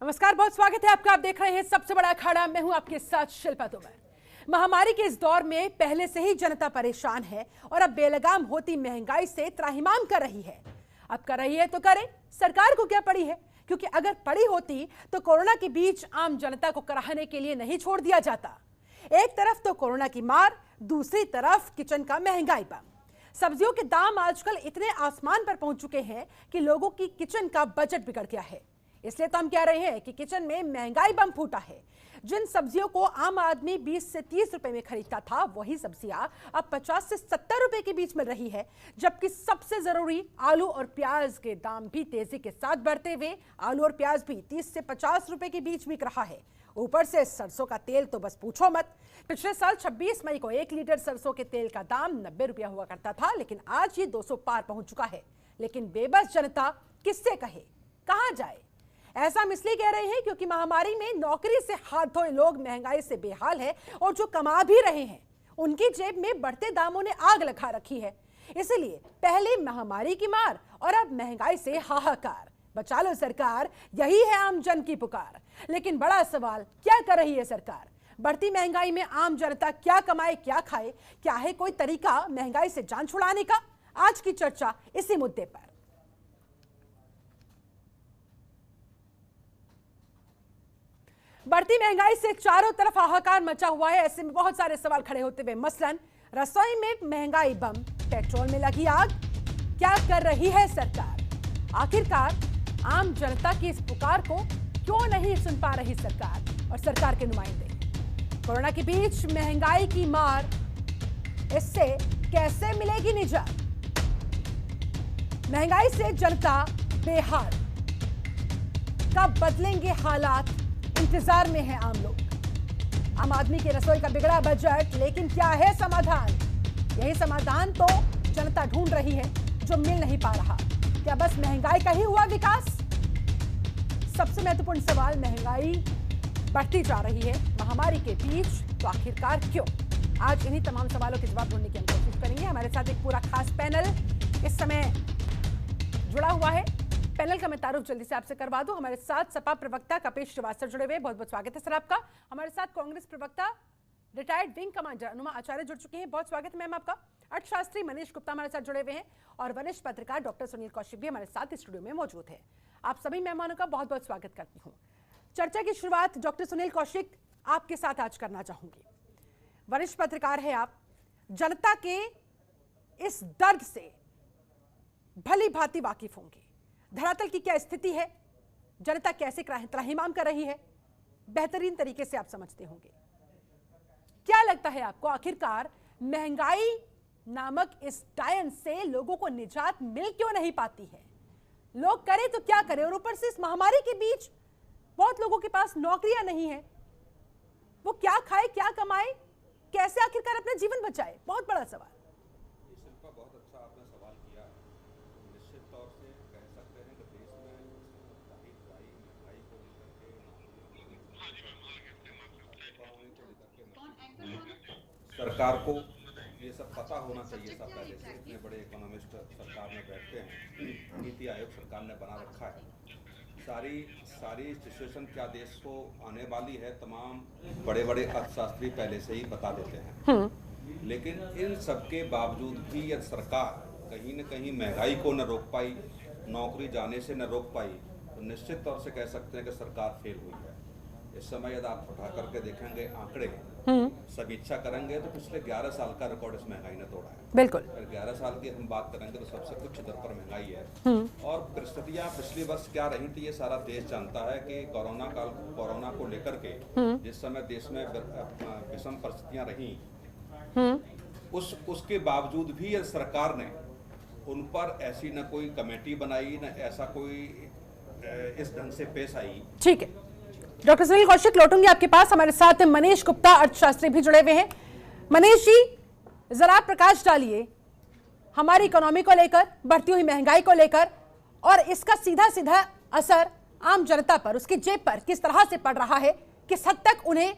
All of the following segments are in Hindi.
नमस्कार, बहुत स्वागत है आपका। आप देख रहे हैं सबसे बड़ा अखाड़ा। मैं हूं आपके साथ शिल्पा तोमर। महामारी के इस दौर में पहले से ही जनता परेशान है और अब बेलगाम होती महंगाई से त्राहिमाम कर रही है। अब कर रही है तो करे, सरकार को क्या पड़ी है? क्योंकि अगर पड़ी होती तो कोरोना के बीच आम जनता को कराहने के लिए नहीं छोड़ दिया जाता। एक तरफ तो कोरोना की मार, दूसरी तरफ किचन का महंगाई बम। सब्जियों के दाम आजकल इतने आसमान पर पहुंच चुके हैं कि लोगों की किचन का बजट बिगड़ गया है। इसलिए तो हम कह रहे हैं कि किचन में महंगाई बम फूटा है। जिन सब्जियों को आम आदमी 20 से 30 रुपए में खरीदता था, वही सब्जियां अब 50 से 70 रुपए के बीच मिल रही है। जबकि सबसे जरूरी आलू और प्याज के दाम भी तेजी के साथ बढ़ते हुए आलू और प्याज भी 30 से 50 रुपए के बीच बिक रहा है। ऊपर से सरसों का तेल तो बस पूछो मत। पिछले साल 26 मई को 1 लीटर सरसों के तेल का दाम 90 रुपया हुआ करता था, लेकिन आज ये 200 पार पहुंच चुका है। लेकिन बेबस जनता किससे कहे, कहां जाए? ऐसा हम इसलिए कह रहे हैं क्योंकि महामारी में नौकरी से हाथ धोए लोग महंगाई से बेहाल है और जो कमा भी रहे हैं उनकी जेब में बढ़ते दामों ने आग लगा रखी है। इसलिए पहले महामारी की मार और अब महंगाई से हाहाकार। बचा लो सरकार, यही है आम जन की पुकार। लेकिन बड़ा सवाल, क्या कर रही है सरकार? बढ़ती महंगाई में आम जनता क्या कमाए क्या खाए? क्या है कोई तरीका महंगाई से जान छुड़ाने का? आज की चर्चा इसी मुद्दे पर। बढ़ती महंगाई से चारों तरफ हाहाकार मचा हुआ है। ऐसे में बहुत सारे सवाल खड़े होते हुए, मसलन रसोई में महंगाई बम, पेट्रोल में लगी आग, क्या कर रही है सरकार? आखिरकार आम जनता की इस पुकार को क्यों नहीं सुन पा रही सरकार और सरकार के नुमाइंदे? कोरोना के बीच महंगाई की मार, इससे कैसे मिलेगी निजात? महंगाई से जनता बेहाल, कब बदलेंगे हालात? इंतजार में है आम लोग। आम आदमी की रसोई का बिगड़ा बजट, लेकिन क्या है समाधान? यही समाधान तो जनता ढूंढ रही है, जो मिल नहीं पा रहा। क्या बस महंगाई का ही हुआ विकास? सबसे महत्वपूर्ण सवाल, महंगाई बढ़ती जा रही है महामारी के बीच, तो आखिरकार क्यों? आज इन्हीं तमाम सवालों के जवाब ढूंढने की हम कोशिश करेंगे। हमारे साथ एक पूरा खास पैनल इस समय जुड़ा हुआ है। पैनल का मैं तारुफ जल्दी से आपसे करवा दूं। हमारे साथ सपा प्रवक्ता कपिल श्रीवास्तव जुड़े हुए, बहुत बहुत स्वागत है सर आपका। हमारे साथ कांग्रेस प्रवक्ता रिटायर्ड विंग कमांडर अनुमा आचार्य जुड़ चुके हैं, बहुत स्वागत है मैम आपका। अर्थशास्त्री मनीष गुप्ता हमारे साथ जुड़े हुए हैं और वरिष्ठ पत्रकार डॉक्टर सुनील कौशिक भी हमारे साथ स्टूडियो में मौजूद है। आप सभी मेहमानों का बहुत बहुत स्वागत करती हूँ। चर्चा की शुरुआत डॉक्टर सुनील कौशिक आपके साथ आज करना चाहूंगी। वरिष्ठ पत्रकार है आप, जनता के इस दर्द से भली भांति वाकिफ होंगे। धरातल की क्या स्थिति है, जनता कैसे त्राहिमाम कर रही है, बेहतरीन तरीके से आप समझते होंगे। क्या लगता है आपको, आखिरकार महंगाई नामक इस डायन से लोगों को निजात मिल क्यों नहीं पाती है? लोग करें तो क्या करें, और ऊपर से इस महामारी के बीच बहुत लोगों के पास नौकरियां नहीं है। वो क्या खाए, क्या कमाए, कैसे आखिरकार अपना जीवन बचाए? बहुत बड़ा सवाल। बहुत अच्छा आपने सवाल किया। निश्चित तौर से कह सकते हैं कि देश में महंगाई को लेकर के सरकार को ये सब पता होना चाहिए सब पहले से। इतने बड़े इकोनॉमिस्ट सरकार में बैठते हैं, नीति आयोग सरकार ने बना रखा है। सारी सिचुएशन क्या देश को आने वाली है, तमाम बड़े बड़े अर्थशास्त्री पहले से ही बता देते हैं। लेकिन इन सबके बावजूद भी यदि सरकार कहीं न कहीं महंगाई को न रोक पाई, नौकरी जाने से न रोक पाई, तो निश्चित तौर से कह सकते हैं कि सरकार फेल हुई है। इस समय यदि आप उठा करके देखेंगे आंकड़े, समीक्षा करेंगे, तो पिछले 11 साल का रिकॉर्ड इस महंगाई ने तोड़ा है। बिल्कुल। 11 साल की हम बात करेंगे तो सबसे उच्च दर पर महंगाई है। और परिस्थितियां पिछले वर्ष क्या रही थी, ये सारा देश जानता है कि कोरोना को लेकर के जिस समय देश में विषम परिस्थितियां रही, उसके बावजूद भी सरकार ने उन पर ऐसी न कोई कमेटी बनाई, न ऐसा कोई इस ढंग से पेश आई। ठीक है, डॉक्टर सुनील कौशिक लौटूंगी आपके पास। हमारे साथ मनीष गुप्ता अर्थशास्त्री भी जुड़े हुए हैं। मनीष जी, जरा प्रकाश डालिए हमारी इकोनॉमी को लेकर, बढ़ती हुई महंगाई को लेकर, और इसका सीधा सीधा असर आम जनता पर, उसकी जेब पर किस तरह से पड़ रहा है, किस हद तक उन्हें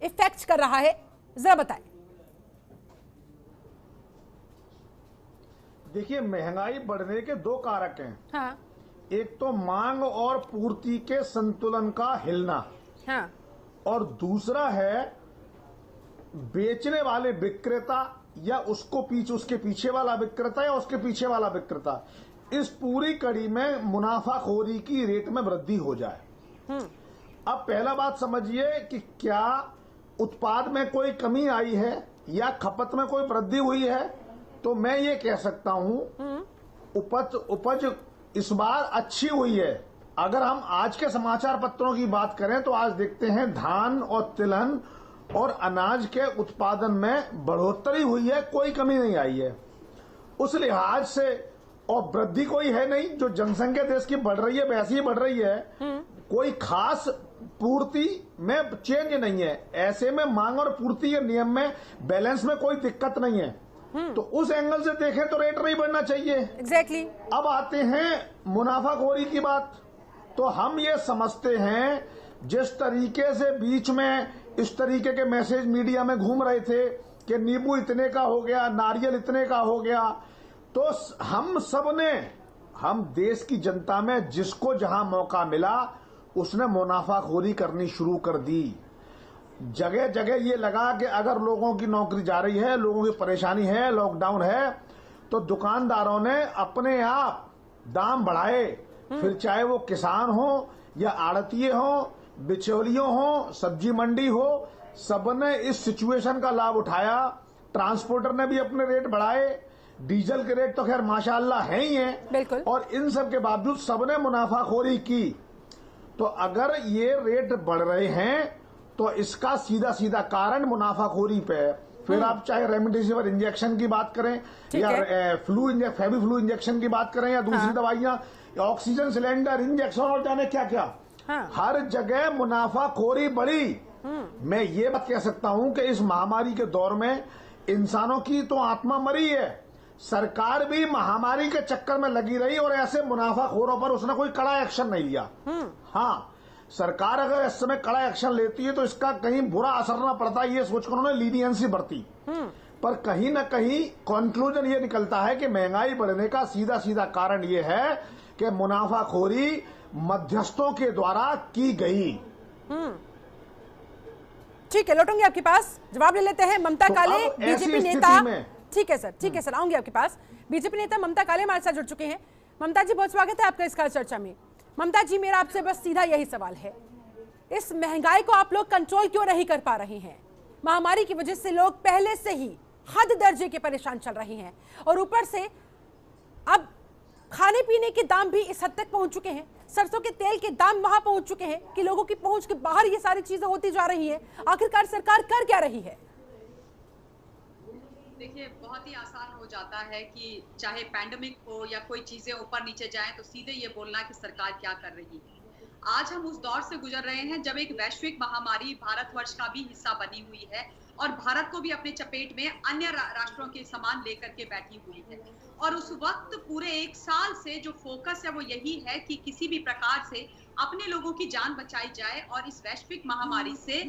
इफेक्ट कर रहा है, जरा बताएं। देखिए, महंगाई बढ़ने के दो कारक हैं। हाँ। एक तो मांग और पूर्ति के संतुलन का हिलना, हाँ, और दूसरा है बेचने वाले विक्रेता या उसके पीछे वाला विक्रेता या उसके पीछे वाला विक्रेता, इस पूरी कड़ी में मुनाफाखोरी की रेट में वृद्धि हो जाए। अब पहला बात समझिए कि क्या उत्पाद में कोई कमी आई है या खपत में कोई वृद्धि हुई है। तो मैं ये कह सकता हूं उपज इस बार अच्छी हुई है। अगर हम आज के समाचार पत्रों की बात करें तो आज देखते हैं धान और तिलहन और अनाज के उत्पादन में बढ़ोतरी हुई है, कोई कमी नहीं आई है उस लिहाज से। और वृद्धि कोई है नहीं, जो जनसंख्या देश की बढ़ रही है वैसी ही बढ़ रही है, कोई खास पूर्ति में चेंज नहीं है। ऐसे में मांग और पूर्ति के नियम में बैलेंस में कोई दिक्कत नहीं है। तो उस एंगल से देखें तो रेट नहीं बढ़ना चाहिए। एग्जैक्टली। अब आते हैं मुनाफाखोरी की बात। तो हम ये समझते हैं जिस तरीके से बीच में इस तरीके के मैसेज मीडिया में घूम रहे थे कि नींबू इतने का हो गया, नारियल इतने का हो गया, तो हम सबने, हम देश की जनता में जिसको जहां मौका मिला उसने मुनाफाखोरी करनी शुरू कर दी। जगह जगह ये लगा कि अगर लोगों की नौकरी जा रही है, लोगों की परेशानी है, लॉकडाउन है, तो दुकानदारों ने अपने आप दाम बढ़ाए। फिर चाहे वो किसान हो या आड़तिये हो, बिचौलियों हो, सब्जी मंडी हो, सबने इस सिचुएशन का लाभ उठाया। ट्रांसपोर्टर ने भी अपने रेट बढ़ाए, डीजल के रेट तो खैर माशाअल्लाह है ही हैं, बिल्कुल। और इन सब के बावजूद सबने मुनाफाखोरी की। तो अगर ये रेट बढ़ रहे हैं तो इसका सीधा सीधा कारण मुनाफाखोरी पे है। फिर आप चाहे रेमडेसिविर इंजेक्शन की बात करें या फेविफ्लू इंजेक्शन की बात करें या दूसरी दवाइयां, ऑक्सीजन सिलेंडर, इंजेक्शन और जाने क्या क्या, हर जगह मुनाफाखोरी बढ़ी। मैं ये बात कह सकता हूं कि इस महामारी के दौर में इंसानों की तो आत्मा मरी है, सरकार भी महामारी के चक्कर में लगी रही और ऐसे मुनाफाखोरों पर उसने कोई कड़ा एक्शन नहीं लिया। हाँ, सरकार अगर इस समय कड़ा एक्शन लेती है तो इसका कहीं बुरा असर न पड़ता, ये सोचकर उन्होंने लीनियंसी बरती। पर कहीं न कहीं कंक्लूजन ये निकलता है कि महंगाई बढ़ने का सीधा सीधा कारण ये है कि मुनाफाखोरी मध्यस्थों के द्वारा की गई। ठीक है, लौटूंगी आपके पास, जवाब ले लेते हैं। ममता काले, बीजेपी नेता। ठीक है सर, आऊंगी आपके पास। बीजेपी नेता ममता काले हमारे साथ जुड़ चुके हैं। ममता जी, बहुत स्वागत है आपका इस खास चर्चा में। ममता जी, मेरा आपसे बस सीधा यही सवाल है, इस महंगाई को आप लोग कंट्रोल क्यों नहीं कर पा रहे हैं? महामारी की वजह से लोग पहले से ही हद दर्जे के परेशान चल रहे हैं, और ऊपर से अब खाने पीने के दाम भी इस हद तक पहुंच चुके हैं, सरसों के तेल के दाम वहां पहुंच चुके हैं कि लोगों की पहुंच के बाहर ये सारी चीजें होती जा रही है। आखिरकार सरकार कर क्या रही है? देखिए, बहुत ही आसान हो जाता है कि चाहे पैंडेमिक हो या कोई चीजें ऊपर नीचे जाएं तो सीधे ये बोलना कि सरकार क्या कर रही है। आज हम उस दौर से गुजर रहे हैं जब एक वैश्विक महामारी भारतवर्ष का भी हिस्सा बनी हुई है और भारत को भी अपने चपेट में अन्य राष्ट्रों के समान लेकर के बैठी हुई है। और उस वक्त पूरे एक साल से जो फोकस है वो यही है कि किसी भी प्रकार से अपने लोगों की जान बचाई जाए और इस वैश्विक महामारी से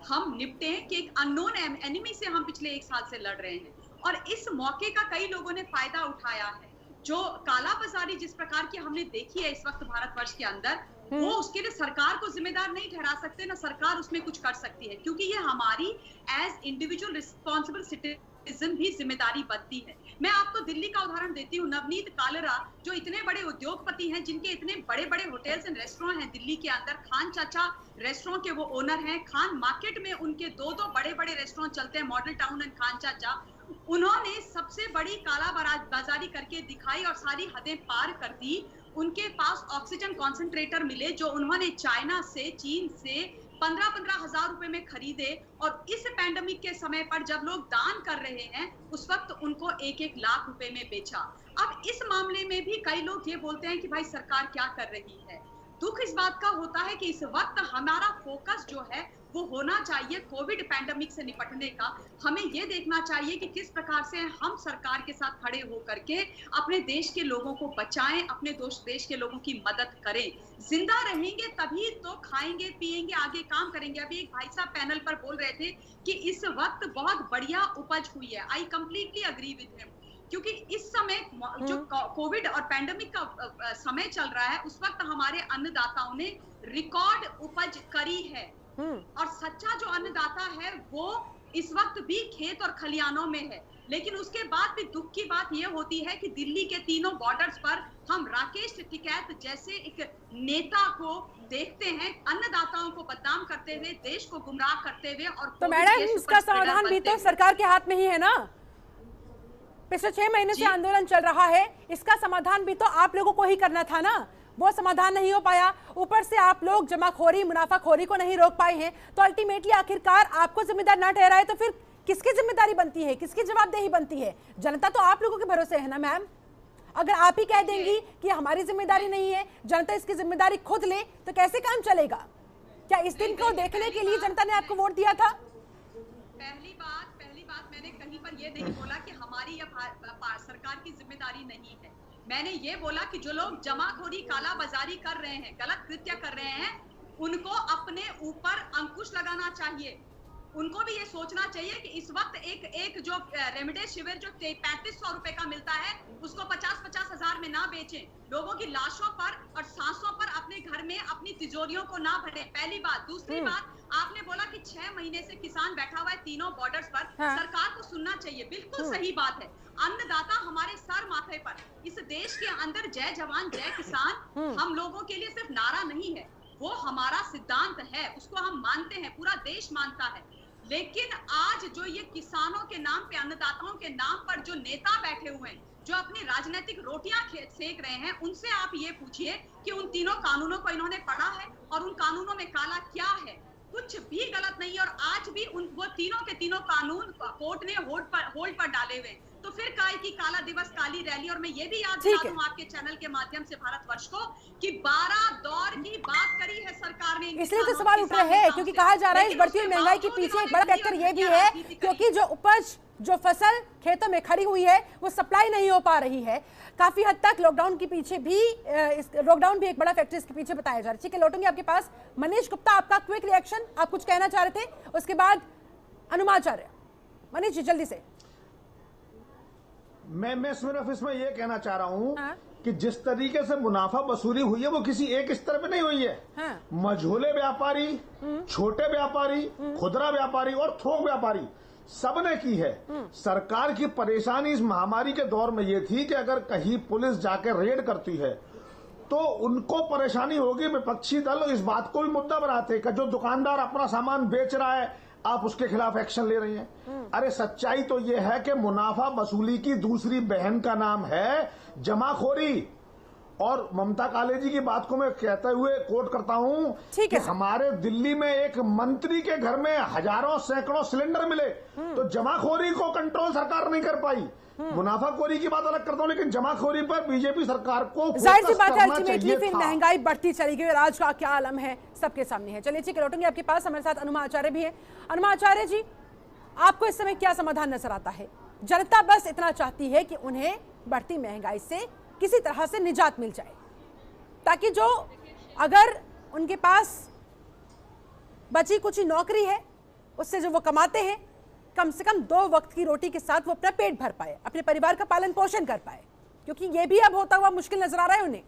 हम निपटें कि एक अननोन एनिमी से हम पिछले एक साल से लड़ रहे हैं। और इस मौके का कई लोगों ने फायदा उठाया है। जो काला बाजारी जिस प्रकार की हमने देखी है इस वक्त भारतवर्ष के अंदर, वो उसके लिए सरकार को जिम्मेदार नहीं ठहरा सकते, ना सरकार उसमें कुछ कर सकती है, क्योंकि ये हमारी एज इंडिविजुअल रिस्पॉन्सिबल सिटीजन भी जिम्मेदारी बनती है। मैं आपको दिल्ली का उदाहरण देती हूँ। नवनीत कालरा जो इतने बड़े उद्योगपति हैं, जिनके इतने बड़े बड़े होटल्स एंड रेस्टोरेंट हैं दिल्ली के अंदर, खान चाचा रेस्टोरेंट के वो ओनर हैं, खान मार्केट में उनके दो बड़े बड़े रेस्टोरेंट चलते हैं, मॉडल टाउन एंड खान चाचा। उन्होंने सबसे बड़ी काला बाजारी करके दिखाई और सारी हदें पार कर दी। उनके पास ऑक्सीजन कॉन्सेंट्रेटर मिले जो उन्होंने चाइना से, चीन से 15-15 हजार रुपए में खरीदे, और इस पैंडेमिक के समय पर जब लोग दान कर रहे हैं उस वक्त उनको 1-1 लाख रुपए में बेचा। अब इस मामले में भी कई लोग ये बोलते हैं कि भाई सरकार क्या कर रही है। दुख इस बात का होता है कि इस वक्त हमारा फोकस जो है वो होना चाहिए कोविड पैंडेमिक से निपटने का। हमें ये देखना चाहिए कि किस प्रकार से हम सरकार के साथ खड़े होकर के अपने देश के लोगों को बचाएं, अपने देश के लोगों की मदद करें। जिंदा रहेंगे तभी तो खाएंगे पिएंगे, आगे काम करेंगे। अभी एक भाई साहब पैनल पर बोल रहे थे कि इस वक्त बहुत बढ़िया उपज हुई है। I completely agree with him. क्योंकि इस समय जो कोविड और पैंडेमिक का समय चल रहा है, उस वक्त हमारे अन्नदाताओं ने रिकॉर्ड उपज करी है। और सच्चा जो अन्नदाता है वो इस वक्त भी खेत और खलियानों में है। लेकिन उसके बाद भी दुख की बात यह होती है कि दिल्ली के तीनों बॉर्डर्स पर हम राकेश टिकैत जैसे एक नेता को देखते हैं, अन्नदाताओं को बदनाम करते हुए, देश को गुमराह करते हुए। और तो मैडम, इसका समाधान भी तो सरकार के हाथ में ही है ना। पिछले 6 महीने से आंदोलन चल रहा है, इसका समाधान भी तो आप लोगों को ही करना था ना। वो समाधान नहीं हो पाया, ऊपर से आप लोग जमाखोरी मुनाफाखोरी को नहीं रोक पाए हैं, तो अल्टीमेटली आखिरकार आपको जिम्मेदार ना ठहराए तो फिर किसकी जिम्मेदारी बनती है, किसकी जवाबदेही बनती है? जनता तो आप लोगों के भरोसे है ना मैम। अगर आप ही कह देंगी कि हमारी जिम्मेदारी नहीं है, जनता इसकी जिम्मेदारी खुद ले, तो कैसे काम चलेगा? क्या इस दिन को देखने के लिए जनता ने आपको वोट दिया था? पहली बात मैंने कहीं पर ये नहीं बोला कि हमारी या सरकार की जिम्मेदारी नहीं है। मैंने ये बोला कि जो लोग जमाखोरी, कालाबाजारी कर रहे हैं, गलत कृत्य कर रहे हैं, उनको अपने ऊपर अंकुश लगाना चाहिए। उनको भी ये सोचना चाहिए कि इस वक्त एक जो रेमडेसिविर जो 3500 रुपए का मिलता है, उसको 50-50 हजार में ना बेचें। लोगों की लाशों पर और सांसों पर अपने घर में अपनी तिजोरियों को ना भरें, पहली बात। दूसरी बात, आपने बोला कि 6 महीने से किसान बैठा हुआ है तीनों बॉर्डर्स पर। सरकार को सुनना चाहिए, बिल्कुल सही बात है। अन्नदाता हमारे सर माथे पर। इस देश के अंदर जय जवान जय किसान हम लोगों के लिए सिर्फ नारा नहीं है, वो हमारा सिद्धांत है, उसको हम मानते हैं, पूरा देश मानता है। लेकिन आज जो ये किसानों के नाम पे, अन्नदाताओं के नाम पर जो नेता बैठे हुए हैं, जो अपनी राजनीतिक रोटियां सेक रहे हैं, उनसे आप ये पूछिए कि उन तीनों कानूनों को इन्होंने पढ़ा है और उन कानूनों में काला क्या है? कुछ भी गलत नहीं है। और आज भी वो तीनों के तीनों कानून कोर्ट ने होल्ड पर डाले हुए। तो फिर काहे की काला दिवस, काली रैली। और मैं ये भी याद दिला दूं आपके चैनल के माध्यम से भारतवर्ष को कि 12 दौर की बात करी है सरकार ने। इसलिए तो सवाल उठ रहे हैं, क्योंकि कहा जा रहा है इस बढ़ती हुई महंगाई के पीछे एक बड़ा फैक्टर ये भी है, क्योंकि जो उपज, जो फसल खेतों में खड़ी हुई है, वो सप्लाई नहीं हो पा रही है। काफी हद तक लॉकडाउन के पीछे भी, लॉकडाउन भी एक बड़ा फैक्टर इसके पीछे बताया जा रहा है। ठीक है, लौटूंगी आपके पास। मनीष गुप्ता, आपका क्विक रिएक्शन, आप कुछ कहना चाह रहे थे, उसके बाद अनुमाचार्य। मनीष जी जल्दी से। मैं सिर्फ इसमें यह कहना चाह रहा हूं कि जिस तरीके से मुनाफा वसूली हुई है वो किसी एक स्तर पे नहीं हुई है। मझोले व्यापारी, छोटे व्यापारी, खुदरा व्यापारी और थोक व्यापारी सबने की है। सरकार की परेशानी इस महामारी के दौर में ये थी कि अगर कहीं पुलिस जाकर रेड करती है तो उनको परेशानी होगी। विपक्षी दल इस बात को भी मुद्दा बनाते कि जो दुकानदार अपना सामान बेच रहा है आप उसके खिलाफ एक्शन ले रही हैं। अरे सच्चाई तो ये है कि मुनाफा वसूली की दूसरी बहन का नाम है जमाखोरी। और ममता कालेजी की बात को मैं कहते हुए कोट करता हूं कि हमारे दिल्ली में एक मंत्री के घर में हजारों सैकड़ों सिलेंडर मिले, तो जमाखोरी को कंट्रोल सरकार नहीं कर पाई। मुनाफाखोरी की बात अलग करता हूं, लेकिन जमाखोरी पर बीजेपी सरकार को जाहिर सी बात है अल्टीमेटली फिर महंगाई बढ़ती चली गई और आज का क्या आलम है सबके सामने है। चलिए ठीक है, लौटूंगे आपके पास। हमारे साथ अनुमा आचार्य भी है। अनुमा आचार्य जी, आपको इस समय क्या समाधान नजर आता है? जनता बस इतना चाहती है कि उन्हें बढ़ती महंगाई से किसी तरह से निजात मिल जाए, ताकि जो अगर उनके पास बची कुछ नौकरी है उससे जो वो कमाते हैं, कम से कम 2 वक्त की रोटी के साथ वो अपना पेट भर पाए, अपने परिवार का पालन पोषण कर पाए, क्योंकि ये भी अब होता हुआ मुश्किल नजर आ रहा है उन्हें।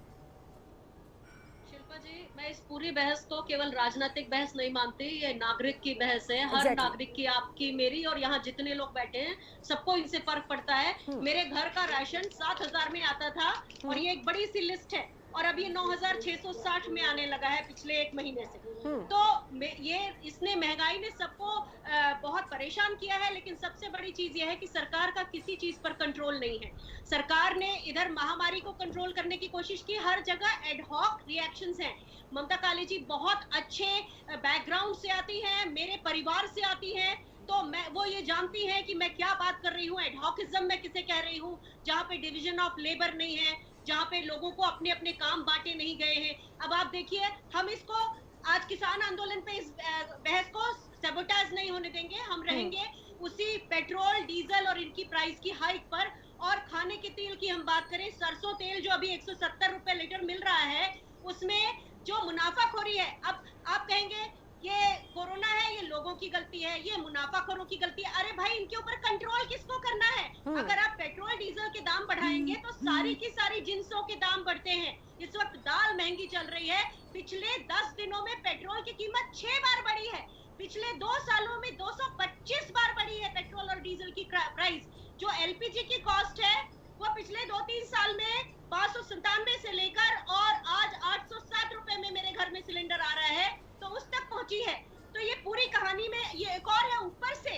शिल्पा जी, मैं इस पूरी बहस को केवल राजनीतिक बहस नहीं मानती, ये नागरिक की बहस है। हर नागरिक की, आपकी, मेरी और यहाँ जितने लोग बैठे हैं सबको इनसे फर्क पड़ता है। मेरे घर का राशन 7,000 में आता था और ये एक बड़ी सी लिस्ट है, और अब ये 9,660 में आने लगा है पिछले 1 महीने से। तो इसने महंगाई ने सबको बहुत परेशान किया है। लेकिन सबसे बड़ी चीज ये है कि सरकार का किसी चीज पर कंट्रोल नहीं है। सरकार ने इधर महामारी को कंट्रोल करने की कोशिश की, हर जगह एडहॉक रिएक्शंस हैं। ममता कालेजी बहुत अच्छे बैकग्राउंड से आती हैं, मेरे परिवार से आती हैं, तो वो ये जानती हैं कि मैं क्या बात कर रही हूँ। एडहॉकिज्म मैं किसे कह रही हूँ, जहाँ पे डिवीजन ऑफ लेबर नहीं है, जहाँ पे लोगों को अपने अपने काम बांटे नहीं गए हैं। अब आप देखिए, हम इसको आज किसान आंदोलन पे इस बहस को सैबोटेज नहीं होने देंगे। हम रहेंगे उसी पेट्रोल, डीजल और इनकी प्राइस की हाइक पर। और खाने के तेल की हम बात करें, सरसों तेल जो अभी 170 रुपए लीटर मिल रहा है, उसमें जो मुनाफाखोरी है, अब आप कहेंगे ये कोरोना है, ये लोगों की गलती है, ये मुनाफाखोरों की गलती है। अरे भाई, इनके ऊपर कंट्रोल किसको करना है? अगर आप पेट्रोल डीजल के दाम बढ़ाएंगे तो सारी की सारी जिंसों के दाम बढ़ते हैं। इस वक्त दाल महंगी चल रही है। पिछले 10 दिनों में पेट्रोल की कीमत 6 बार बढ़ी है। पिछले 2 सालों में 225 बार बढ़ी है पेट्रोल और डीजल की प्राइस। जो एलपीजी की कॉस्ट है वो पिछले 2-3 साल में 597 से लेकर और आज 807 रुपए में मेरे घर में सिलेंडर आ रहा है, तो उस तक पहुंची है। तो ये पूरी कहानी में ये एक और है। ऊपर से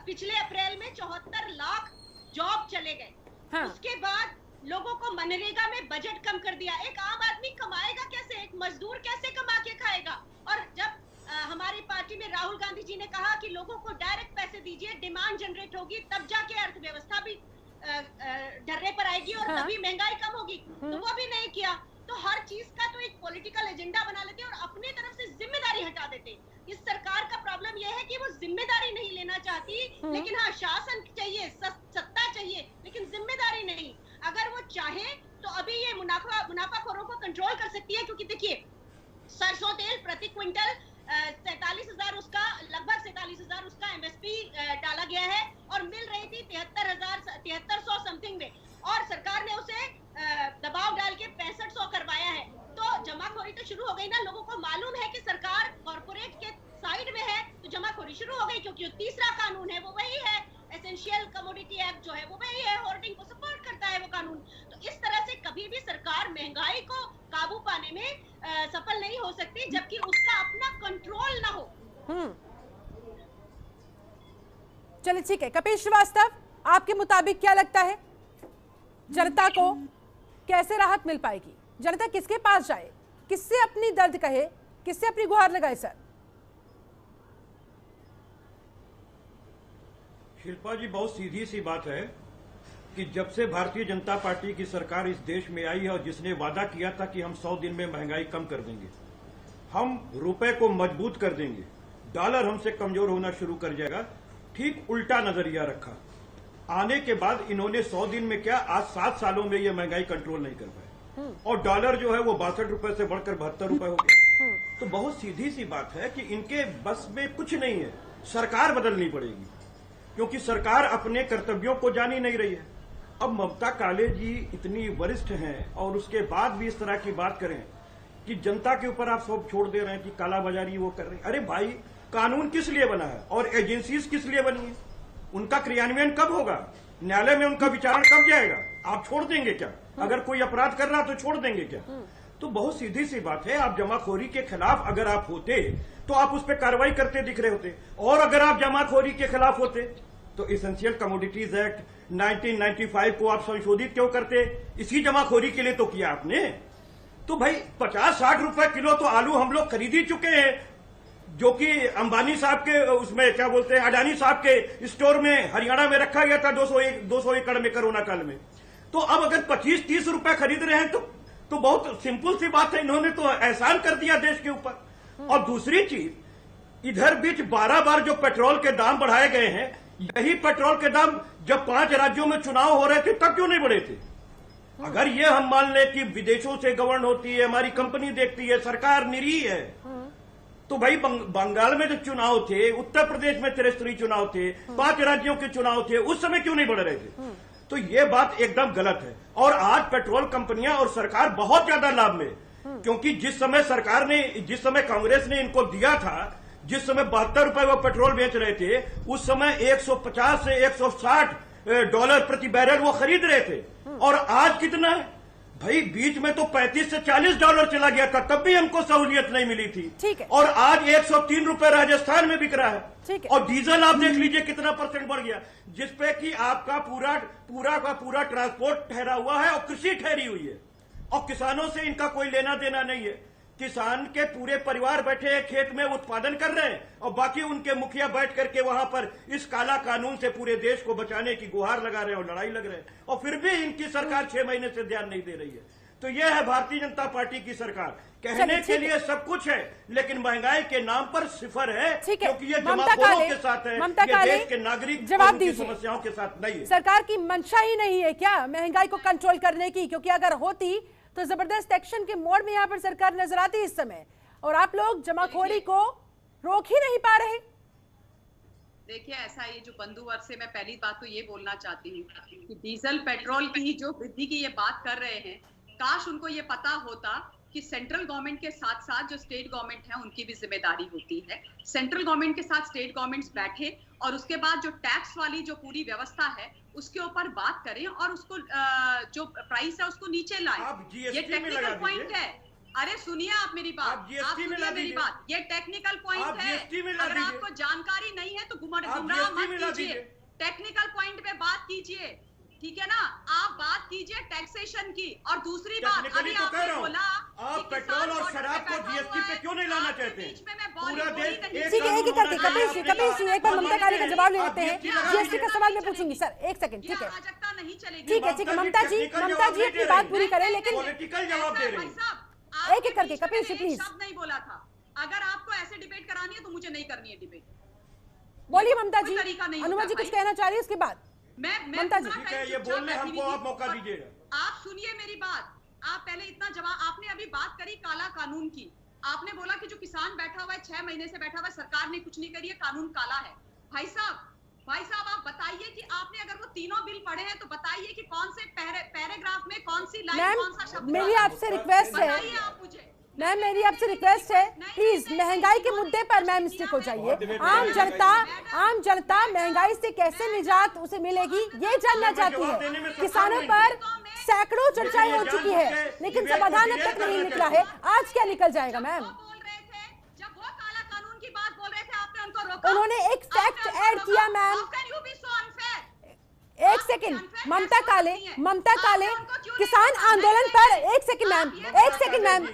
पिछले अप्रैल में 74 लाख जॉब चले गए। हाँ। उसके बाद लोगों को मनरेगा में बजट कम कर दिया। एक आम आदमी कमाएगा कैसे? एक मजदूर कैसे कमा के खाएगा? और जब हमारी पार्टी में राहुल गांधी जी ने कहा कि लोगों को डायरेक्ट पैसे दीजिए, डिमांड जनरेट होगी, तब जाके अर्थव्यवस्था भी ढर्रे पर आएगी और तभी महंगाई कम होगी, तो वो भी नहीं किया। तो हर चीज का तो एक पॉलिटिकल एजेंडा बना लेते हैं और अपनी तरफ से जिम्मेदारी हटा देते हैं। इस सरकार का प्रॉब्लम यह है कि वो जिम्मेदारी नहीं लेना चाहती, लेकिन हाँ, शासन चाहिए, सत्ता चाहिए, लेकिन जिम्मेदारी नहीं। अगर वो चाहे तो अभी ये मुनाफाखोरों को कंट्रोल कर सकती है, क्योंकि देखिए सरसों तेल प्रति क्विंटल 47,000 उसका, लगभग 47,000 उसका एमएसपी डाला गया है और मिल रही थी 73,100 समथिंग में, और सरकार ने उसे दबाव डाल के 6500 करवाया है। तो जमाखोरी तो शुरू हो गई ना। लोगों को मालूम है कि सरकार कॉर्पोरेट के साइड में है, तो जमाखोरी शुरू हो गई, क्योंकि तीसरा कानून है वो वही है, एसेंशियल कमोडिटी एक्ट जो है वो वही है, होर्डिंग को सपोर्ट करता है वो कानून। तो इस तरह से कभी भी सरकार महंगाई को काबू पाने में सफल नहीं हो सकती जबकि उसका अपना कंट्रोल ना हो। चलिए ठीक है, कपिल श्रीवास्तव, आपके मुताबिक क्या लगता है जनता को कैसे राहत मिल पाएगी? जनता किसके पास जाए, किससे अपनी दर्द कहे, किससे अपनी गुहार लगाए? सर शिल्पा जी, बहुत सीधी सी बात है कि जब से भारतीय जनता पार्टी की सरकार इस देश में आई है और जिसने वादा किया था कि हम 100 दिन में महंगाई कम कर देंगे, हम रुपए को मजबूत कर देंगे, डॉलर हमसे कमजोर होना शुरू कर जाएगा, ठीक उल्टा नजरिया रखा। आने के बाद इन्होंने 100 दिन में क्या, आज 7 सालों में ये महंगाई कंट्रोल नहीं कर पाए और डॉलर जो है वो 62 रुपए से बढ़कर 72 रुपए हो गया। तो बहुत सीधी सी बात है कि इनके बस में कुछ नहीं है, सरकार बदलनी पड़ेगी, क्योंकि सरकार अपने कर्तव्यों को जान ही नहीं रही है। अब ममता काले जी इतनी वरिष्ठ हैं और उसके बाद भी इस तरह की बात करें कि जनता के ऊपर आप सब छोड़ दे रहे हैं कि कालाबाजारी वो कर रहे हैं। अरे भाई, कानून किस लिए बना है और एजेंसीज किस लिए बनी है? उनका क्रियान्वयन कब होगा? न्यायालय में उनका विचारण कब जाएगा? आप छोड़ देंगे क्या? अगर कोई अपराध कर रहा तो छोड़ देंगे क्या? तो बहुत सीधी सी बात है, आप जमाखोरी के खिलाफ अगर आप होते तो आप उस पर कार्रवाई करते दिख रहे होते, और अगर आप जमाखोरी के खिलाफ होते तो एसेंशियल कमोडिटीज एक्ट 1995 को आप संशोधित क्यों करते? इसी जमाखोरी के लिए तो किया आपने। तो भाई 50-60 रुपए किलो तो आलू हम लोग खरीद ही चुके हैं, जो कि अंबानी साहब के उसमें क्या बोलते हैं, अडानी साहब के स्टोर में हरियाणा में रखा गया था 200 एकड़ में कोरोना काल में। तो अब अगर 25-30 रुपए खरीद रहे हैं तो बहुत सिंपल सी बात है, इन्होंने तो एहसान कर दिया देश के ऊपर। और दूसरी चीज, इधर बीच 12 बार जो पेट्रोल के दाम बढ़ाए गए हैं, यही पेट्रोल के दाम जब 5 राज्यों में चुनाव हो रहे थे तब क्यों नहीं बढ़े थे? अगर ये हम मान लें कि विदेशों से गवर्न होती है, हमारी कंपनी देखती है, सरकार निरीह है, तो भाई बंगाल में जो चुनाव थे, उत्तर प्रदेश में त्रिस्तरीय चुनाव थे, 5 राज्यों के चुनाव थे, उस समय क्यों नहीं बढ़ रहे थे? तो ये बात एकदम गलत है। और आज पेट्रोल कंपनियां और सरकार बहुत ज्यादा लाभ में, क्योंकि जिस समय कांग्रेस ने इनको दिया था, जिस समय 72 रुपए वो पेट्रोल बेच रहे थे, उस समय 150 से 160 डॉलर प्रति बैरल वो खरीद रहे थे। और आज कितना है भाई? बीच में तो 35 से 40 डॉलर चला गया था, तब भी हमको सहूलियत नहीं मिली थी। ठीक है। और आज 103 रुपए राजस्थान में बिक रहा है। ठीक है। और डीजल आप देख लीजिए कितना % बढ़ गया, जिसपे कि आपका पूरा ट्रांसपोर्ट ठहरा हुआ है और कृषि ठहरी हुई है, और किसानों से इनका कोई लेना देना नहीं है। किसान के पूरे परिवार बैठे हैं खेत में, उत्पादन कर रहे हैं, और बाकी उनके मुखिया बैठ करके वहां पर इस काला कानून से पूरे देश को बचाने की गुहार लगा रहे हैं और लड़ाई लग रहे हैं, और फिर भी इनकी सरकार 6 महीने से ध्यान नहीं दे रही है। तो यह है भारतीय जनता पार्टी की सरकार। कहने के लिए सब कुछ है, लेकिन महंगाई के नाम पर सिफर है, क्योंकि ये जमाखोरों के साथ है, ये देश के नागरिक और उनकी समस्याओं के साथ नहीं है। सरकार की मंशा ही नहीं है क्या महंगाई को कंट्रोल करने की? क्योंकि अगर होती तो जबरदस्त एक्शन के मोड में यहाँ पर सरकार नजर आती इस समय, और आप लोग जमाखोरी को रोक ही नहीं पा रहे। देखिए ऐसा, ये जो बंधुवर से मैं पहली बात तो ये बोलना चाहती हूँ कि डीजल पेट्रोल की जो वृद्धि की ये बात कर रहे हैं, काश उनको ये पता होता कि सेंट्रल गवर्नमेंट के साथ साथ जो स्टेट गवर्नमेंट है उनकी भी जिम्मेदारी होती है। सेंट्रल गवर्नमेंट के साथ स्टेट गवर्नमेंट्स बैठे और उसके बाद जो टैक्स वाली जो पूरी व्यवस्था है उसके ऊपर बात करें और उसको जो प्राइस है उसको नीचे लाएं। ये टेक्निकल पॉइंट है। अरे सुनिए आप मेरी बात, आप सुनिए मेरी बात, ये टेक्निकल पॉइंट है। अगर आपको जानकारी नहीं है तो गुमराह मत कीजिए, टेक्निकल पॉइंट पे बात कीजिए, ठीक है ना। आप बात कीजिए टैक्सेशन की। और दूसरी बात, अभी आपने बोला आप पेट्रोल और शराब को जीएसटी पे क्यों नहीं लाना चाहते? पूरा देश ठीक है, एक करके कपिल सिंह एक बार ममता काली का जवाब ले लेते हैं। जीएसटी का सवाल मैं पूछूंगी सर, एक सेकंड, ठीक है नहीं चलेगी। ठीक है ममता जी अपनी बात पूरी करें, लेकिन पॉलिटिकल जवाब दे रही हैं। एक एक करके कपिल सिंह प्लीज। शब्द नहीं बोला था। अगर आपको ऐसे डिबेट करानी है तो मुझे नहीं करनी है डिबेट। बोलिए ममता जी, अनुमा जी कुछ कहना चाह रही है उसके बाद। ममता जी ठीक है, ये बोलने हमको आप मौका दीजिएगा। आप सुनिए मेरी बात। आप पहले इतना जवाब, आपने अभी बात करी काला कानून की। आपने बोला कि जो किसान बैठा हुआ है 6 महीने से बैठा हुआ है, सरकार ने कुछ नहीं करी है, कानून काला है। भाई साहब आप बताइए कि आपने अगर वो तीनों बिल पढ़े हैं तो बताइए कि कौन से पैराग्राफ में कौन सी लाइन, कौन सा शब्द। मेरी आपसे रिक्वेस्ट है आप मुझे मैम, मेरी आपसे रिक्वेस्ट है प्लीज महंगाई के मुद्दे पर मैम स्टिक हो जाइए। आम जनता महंगाई से कैसे निजात उसे मिलेगी ये जानना चाहती है। किसानों पर सैकड़ों चर्चाएं हो चुकी है लेकिन समाधान अब तक नहीं निकला है। आज क्या निकल जाएगा मैम? जब वो काला कानून की बात बोल रहे थे आपने उनको रोका। उन्होंने एक फैक्ट ऐड किया मैम। एक सेकंड, ममता काले किसान आंदोलन पर एक सेकंड मैम,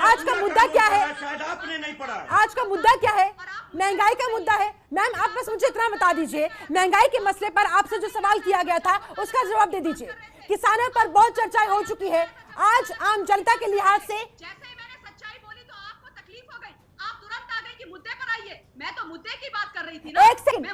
आज का मुद्दा क्या है? शायद आपने नहीं पढ़ा। आज का मुद्दा क्या है? महंगाई का मुद्दा है मैम। आप बस मुझे इतना बता दीजिए, महंगाई के मसले पर आपसे जो सवाल किया गया था उसका जवाब दे दीजिए। किसानों पर बहुत चर्चाएं हो चुकी है। आज आम जनता के लिहाज से जैसे ही मैंने सच्चाई बोली तो आपको तकलीफ हो गई, आप तुरंत आ गए कि मुद्दे पर आइए। मैं तो मुद्दे की बात कर रही थी ना। एक सेकंड,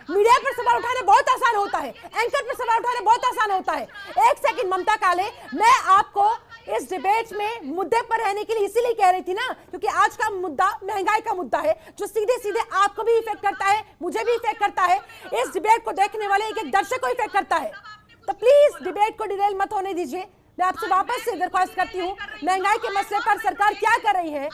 मीडिया पर सवाल उठाना बहुत आसान होता है, एंकर पर सवाल उठाना बहुत आसान होता है। एक सेकंड ममता काले, मैं आपको इस डिबेट में मुद्दे पर रहने के लिए इसीलिए कह रही थी ना क्योंकि आज का मुद्दा महंगाई का मुद्दा है जो सीधे आपको भी इफेक्ट करता है, मुझे भी इफेक्ट करता है, इस डिबेट को देखने वाले एक दर्शक को इफेक्ट करता है। तो प्लीज डिबेट को डिरेल मत होने दीजिए। मैं आपसे वापस से दरख्वास्त करती हूँ, महंगाई के मसले पर सरकार क्या कर रही है? I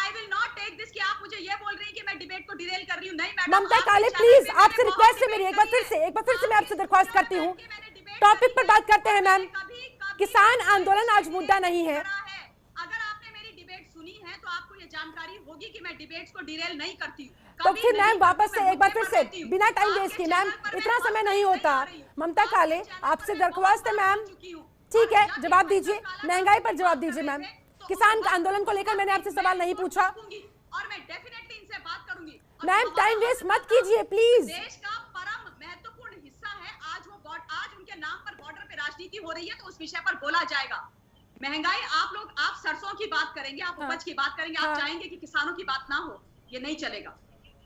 will not take this कि आप मुझे ये बोल रही हैं कि मैं डिबेट को डिरेल कर रही हूँ। नहीं मैडम, ममता काले प्लीज, आपसे रिक्वेस्ट है मेरी, एक बार फिर से मैं आपसे दरख्वास्त करती हूँ, टॉपिक पर बात करते हैं मैम। किसान आंदोलन आज मुद्दा नहीं है। अगर आपने मेरी डिबेट सुनी है तो आपको ये जानकारी होगी कि मैं डिबेट्स को डिरेल नहीं करती हूँ। तो फिर मैम वापस से एक बार फिर से बिना टाइम वेस्ट किए, मैम इतना समय नहीं होता। ममता काले आपसे दरख्वास्त है मैम, ठीक है जवाब दीजिए, महंगाई पर जवाब दीजिए मैम। किसान आंदोलन को लेकर मैंने आपसे सवाल नहीं पूछा और मैं डेफिनेटली इनसे बात करूंगी। मैम टाइम वेस्ट मत कीजिए प्लीज। देश का परम महत्वपूर्ण हिस्सा है। आज उनके नाम पर बॉर्डर पे राजनीति हो रही है तो उस विषय पर बोला जाएगा। महंगाई, आप सरसों की बात करेंगे, आप उपज की बात करेंगे, आप चाहेंगे कि किसानों की बात ना हो, ये नहीं चलेगा।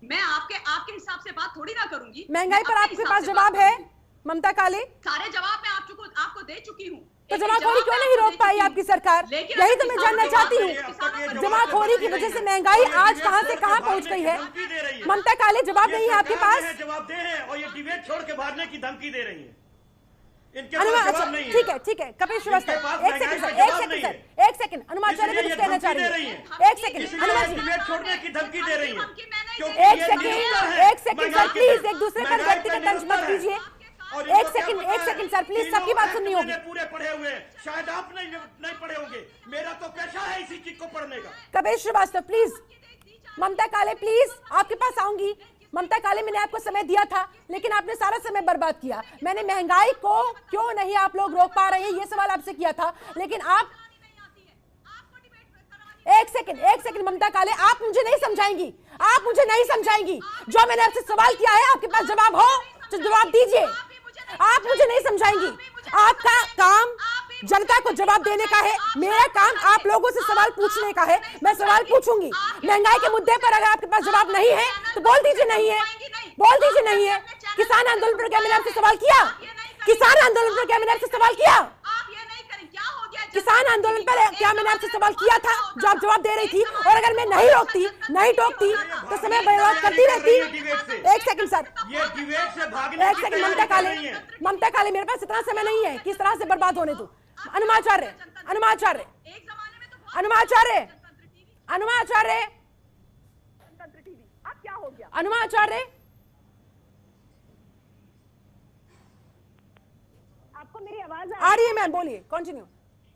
मैं आपके हिसाब से बात थोड़ी ना करूंगी। महंगाई पर आपके पास जवाब है ममता काले? सारे जवाब मैं आपको दे चुकी हूँ। तो जमाखोरी क्यों नहीं रोक पाई आपकी सरकार? यही तो मैं जानना चाहती हूँ। जमाखोरी की वजह से महंगाई आज कहां से कहां पहुंच गई है? ममता काले जवाब नहीं है आपके पास? जवाब दे रहे हैं और ये डिबेट छोड़ के भागने की धमकी दे रही है। ठीक है कपिल श्रीवास्तव, एक सेकंड अनुमाचार्य कुछ कहना चाह रही है। एक सेकंड अनुमा जी, डिबेट छोड़ने की धमकी दे रही है। एक सेकंड सर प्लीज, एक दूसरे पर व्यक्तिगत तंज मत कीजिए। एक सेकंड सर प्लीज, सबकी बात सुननी होगी। पूरे पढ़े हुए हैं, शायद आप नहीं पढ़े होंगे, मेरा तो पेशा है इसी चीज को पढ़ने का। कपिल श्रीवास्तव प्लीज, ममता काले प्लीज आपके पास आऊंगी। ममता काले मैंने आपको समय दिया था लेकिन आपने सारा समय बर्बाद किया। मैंने महंगाई को क्यों नहीं आप लोग रोक पा रहे हैं ये सवाल आपसे किया था लेकिन आप एक सेकंड ममता काले, आप मुझे नहीं समझाएंगी। जो मैंने आपसे सवाल किया है आपके पास जवाब हो तो जवाब दीजिए। आप मुझे नहीं समझाएंगी। आपका काम जनता को जवाब देने का है, मेरा काम आप लोगों से सवाल पूछने का है। मैं सवाल पूछूंगी महंगाई के मुद्दे पर, अगर आपके पास जवाब नहीं है तो बोल दीजिए नहीं है, नहीं है। किसान आंदोलन पर क्या मैंने आपसे सवाल किया? किसान आंदोलन पर क्या मैंने आपसे सवाल किया? आप ये नहीं करें, क्या हो गया किसान आंदोलन पर क्या मैंने आपसे सवाल किया था जो आप जवाब दे रही थी? और अगर मैं नहीं रोकती, नहीं टोकती तो समय बर्बाद करती रहती। एक सेकंड सर, ये डिबेट से भागने एक सेकंड। ममता काले मेरे पास इतना समय नहीं है किस तरह से बर्बाद होने दूं। अनुमाचार्य आपको मेरी आवाज आ रही है मैम, बोलिए, कंटिन्यू।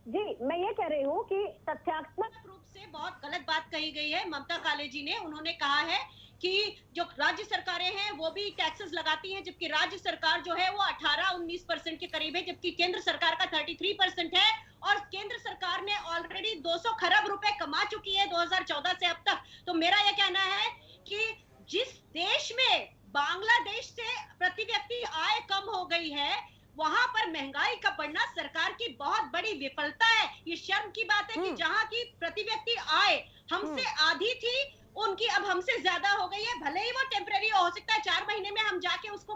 जी, मैं ये कह रही हूँ कि तथ्यात्मक रूप से बहुत गलत बात कही गई है ममता काले जी ने। उन्होंने कहा है कि जो राज्य सरकारें हैं वो भी टैक्सेस लगाती हैं, जबकि राज्य सरकार जो है वो 18-19% के करीब है, जबकि केंद्र सरकार का 33% है। और केंद्र सरकार ने ऑलरेडी 200 खरब रुपए कमा चुकी है 2014 से अब तक। तो मेरा यह कहना है कि जिस देश में बांग्लादेश से प्रति व्यक्ति आय कम हो गई है, वहां पर महंगाई का बढ़ना सरकार की बहुत बड़ी विफलता है। ये शर्म की बात है कि जहां की प्रति व्यक्ति आय हमसे आधी थी, उनकी अब हमसे ज्यादा हो गई है। भले ही वो टेम्परेरी हो सकता है, 4 महीने में हम जाके उसको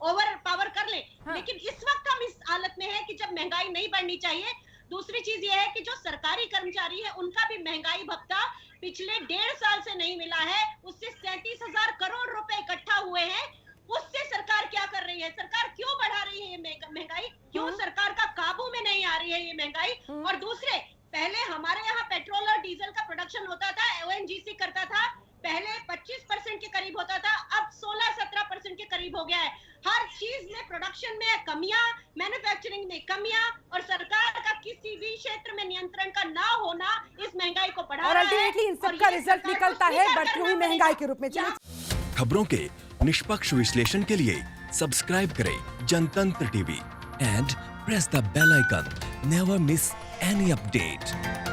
ओवर पावर कर ले, लेकिन इस वक्त हम इस हालत में है कि जब महंगाई नहीं बढ़नी चाहिए। दूसरी चीज ये है कि जो सरकारी कर्मचारी है उनका भी महंगाई भत्ता पिछले 1.5 साल से नहीं मिला है। उससे 37,000 करोड़ रुपए इकट्ठा हुए हैं। उससे सरकार क्या कर रही है? सरकार क्यों बढ़ा रही है ये महंगाई? क्यों सरकार का काबू में नहीं आ रही है ये महंगाई? और दूसरे, पहले हमारे यहाँ पेट्रोल और डीजल का प्रोडक्शन होता था, ओएनजीसी करता था, पहले 25% के करीब होता था, अब 16-17% के करीब हो गया है। हर चीज में प्रोडक्शन में कमियां, मैन्युफैक्चरिंग में कमियां, और सरकार का किसी भी क्षेत्र में नियंत्रण का ना होना इस महंगाई को बढ़ा और रहा है। अल्टीमेटली इन सबका रिजल्ट निकलता है बढ़ती हुई महंगाई के रूप में। खबरों के निष्पक्ष विश्लेषण के लिए सब्सक्राइब करें Jantantra TV and press the bell icon. Never miss any update.